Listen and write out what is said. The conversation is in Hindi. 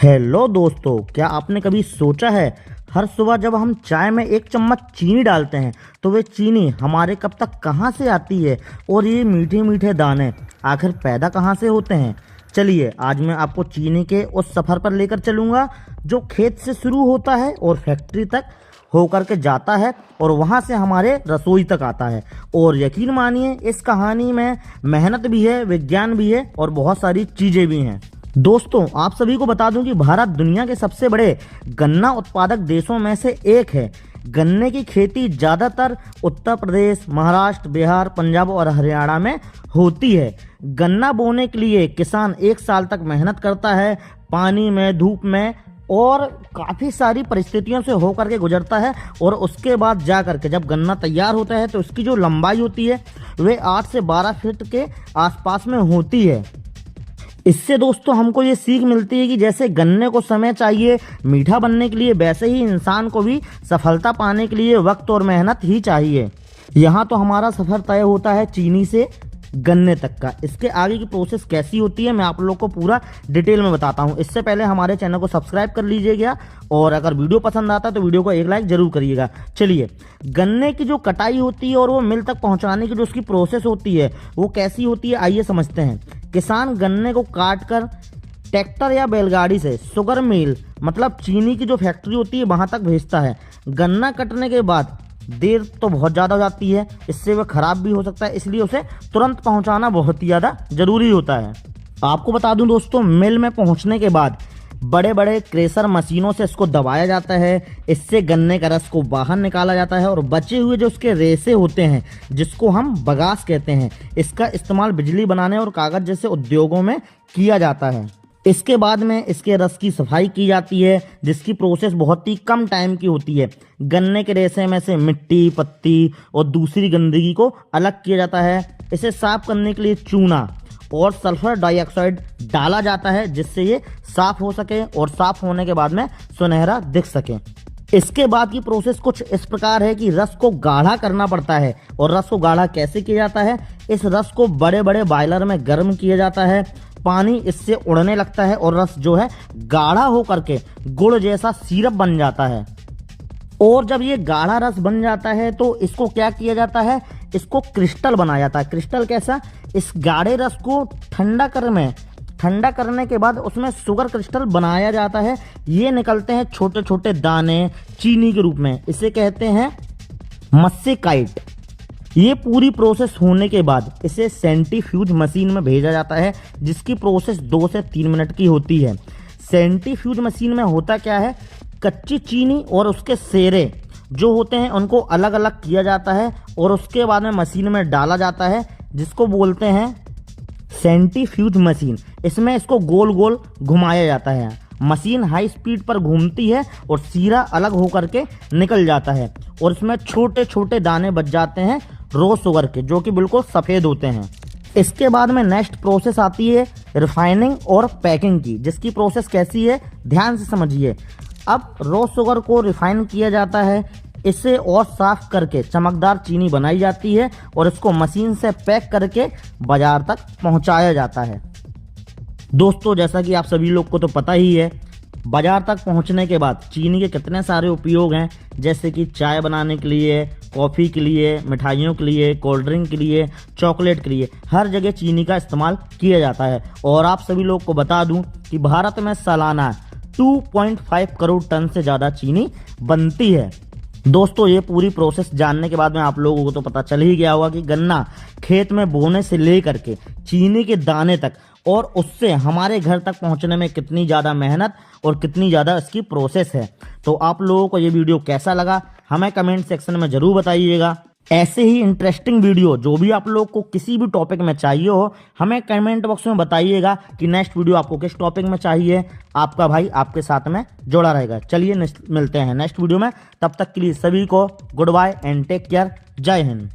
हेलो दोस्तों, क्या आपने कभी सोचा है हर सुबह जब हम चाय में एक चम्मच चीनी डालते हैं तो वे चीनी हमारे कप तक कहाँ से आती है और ये मीठे मीठे दाने आखिर पैदा कहाँ से होते हैं। चलिए आज मैं आपको चीनी के उस सफ़र पर लेकर चलूँगा जो खेत से शुरू होता है और फैक्ट्री तक होकर के जाता है और वहाँ से हमारे रसोई तक आता है। और यकीन मानिए इस कहानी में मेहनत भी है, विज्ञान भी है और बहुत सारी चीज़ें भी हैं। दोस्तों आप सभी को बता दूं कि भारत दुनिया के सबसे बड़े गन्ना उत्पादक देशों में से एक है। गन्ने की खेती ज़्यादातर उत्तर प्रदेश, महाराष्ट्र, बिहार, पंजाब और हरियाणा में होती है। गन्ना बोने के लिए किसान एक साल तक मेहनत करता है, पानी में, धूप में और काफ़ी सारी परिस्थितियों से होकर के गुजरता है। और उसके बाद जा करके जब गन्ना तैयार होता है तो उसकी जो लंबाई होती है वे 8 से 12 फीट के आसपास में होती है। इससे दोस्तों हमको ये सीख मिलती है कि जैसे गन्ने को समय चाहिए मीठा बनने के लिए, वैसे ही इंसान को भी सफलता पाने के लिए वक्त और मेहनत ही चाहिए। यहाँ तो हमारा सफ़र तय होता है चीनी से गन्ने तक का। इसके आगे की प्रोसेस कैसी होती है मैं आप लोग को पूरा डिटेल में बताता हूँ। इससे पहले हमारे चैनल को सब्सक्राइब कर लीजिएगा और अगर वीडियो पसंद आता है तो वीडियो को एक लाइक जरूर करिएगा। चलिए, गन्ने की जो कटाई होती है और वो मिल तक पहुँचाने की जो उसकी प्रोसेस होती है वो कैसी होती है आइए समझते हैं। किसान गन्ने को काट कर ट्रैक्टर या बैलगाड़ी से शुगर मिल मतलब चीनी की जो फैक्ट्री होती है वहाँ तक भेजता है। गन्ना कटने के बाद देर तो बहुत ज़्यादा हो जाती है, इससे वह ख़राब भी हो सकता है, इसलिए उसे तुरंत पहुंचाना बहुत ही ज़्यादा ज़रूरी होता है। आपको बता दूं दोस्तों, मिल में पहुंचने के बाद बड़े बड़े क्रेशर मशीनों से इसको दबाया जाता है। इससे गन्ने का रस को बाहर निकाला जाता है और बचे हुए जो उसके रेशे होते हैं जिसको हम बगास कहते हैं, इसका इस्तेमाल बिजली बनाने और कागज़ जैसे उद्योगों में किया जाता है। इसके बाद में इसके रस की सफाई की जाती है जिसकी प्रोसेस बहुत ही कम टाइम की होती है। गन्ने के रेशे में से मिट्टी, पत्ती और दूसरी गंदगी को अलग किया जाता है। इसे साफ करने के लिए चूना और सल्फर डाइऑक्साइड डाला जाता है जिससे ये साफ हो सके और साफ होने के बाद में सुनहरा दिख सके। इसके बाद की प्रोसेस कुछ इस प्रकार है कि रस को गाढ़ा करना पड़ता है। और रस को गाढ़ा कैसे किया जाता है, इस रस को बड़े बड़े बॉयलर में गर्म किया जाता है। पानी इससे उड़ने लगता है और रस जो है गाढ़ा होकर के गुड़ जैसा सिरप बन जाता है। और जब ये गाढ़ा रस बन जाता है तो इसको क्या किया जाता है, इसको क्रिस्टल बनाया जाता है। क्रिस्टल कैसा, इस गाढ़े रस को ठंडा करने के बाद उसमें शुगर क्रिस्टल बनाया जाता है। ये निकलते हैं छोटे छोटे दाने चीनी के रूप में, इसे कहते हैं मस्सेकाइट। ये पूरी प्रोसेस होने के बाद इसे सेंट्रीफ्यूज मशीन में भेजा जाता है जिसकी प्रोसेस 2 से 3 मिनट की होती है। सेंट्रीफ्यूज मशीन में होता क्या है, कच्ची चीनी और उसके सेरे जो होते हैं उनको अलग अलग किया जाता है और उसके बाद में मशीन में डाला जाता है जिसको बोलते हैं सेंट्रीफ्यूज मशीन। इसमें इसको गोल गोल घुमाया जाता है। मशीन हाई स्पीड पर घूमती है और सीरा अलग होकर के निकल जाता है और इसमें छोटे छोटे दाने बच जाते हैं रो शुगर के जो कि बिल्कुल सफ़ेद होते हैं। इसके बाद में नेक्स्ट प्रोसेस आती है रिफाइनिंग और पैकिंग की, जिसकी प्रोसेस कैसी है ध्यान से समझिए। अब रो शुगर को रिफाइन किया जाता है, इसे और साफ करके चमकदार चीनी बनाई जाती है और इसको मशीन से पैक करके बाजार तक पहुंचाया जाता है। दोस्तों जैसा कि आप सभी लोग को तो पता ही है, बाजार तक पहुंचने के बाद चीनी के कितने सारे उपयोग हैं, जैसे कि चाय बनाने के लिए, कॉफ़ी के लिए, मिठाइयों के लिए, कोल्ड ड्रिंक के लिए, चॉकलेट के लिए, हर जगह चीनी का इस्तेमाल किया जाता है। और आप सभी लोग को बता दूं कि भारत में सालाना 2.5 करोड़ टन से ज़्यादा चीनी बनती है। दोस्तों ये पूरी प्रोसेस जानने के बाद में आप लोगों को तो पता चल ही गया होगा कि गन्ना खेत में बोने से लेकर के चीनी के दाने तक और उससे हमारे घर तक पहुंचने में कितनी ज़्यादा मेहनत और कितनी ज़्यादा इसकी प्रोसेस है। तो आप लोगों को ये वीडियो कैसा लगा हमें कमेंट सेक्शन में ज़रूर बताइएगा। ऐसे ही इंटरेस्टिंग वीडियो जो भी आप लोग को किसी भी टॉपिक में चाहिए हो हमें कमेंट बॉक्स में बताइएगा कि नेक्स्ट वीडियो आपको किस टॉपिक में चाहिए। आपका भाई आपके साथ में जुड़ा रहेगा। चलिए मिलते हैं नेक्स्ट वीडियो में, तब तक के लिए सभी को goodbye and take care. जय हिंद।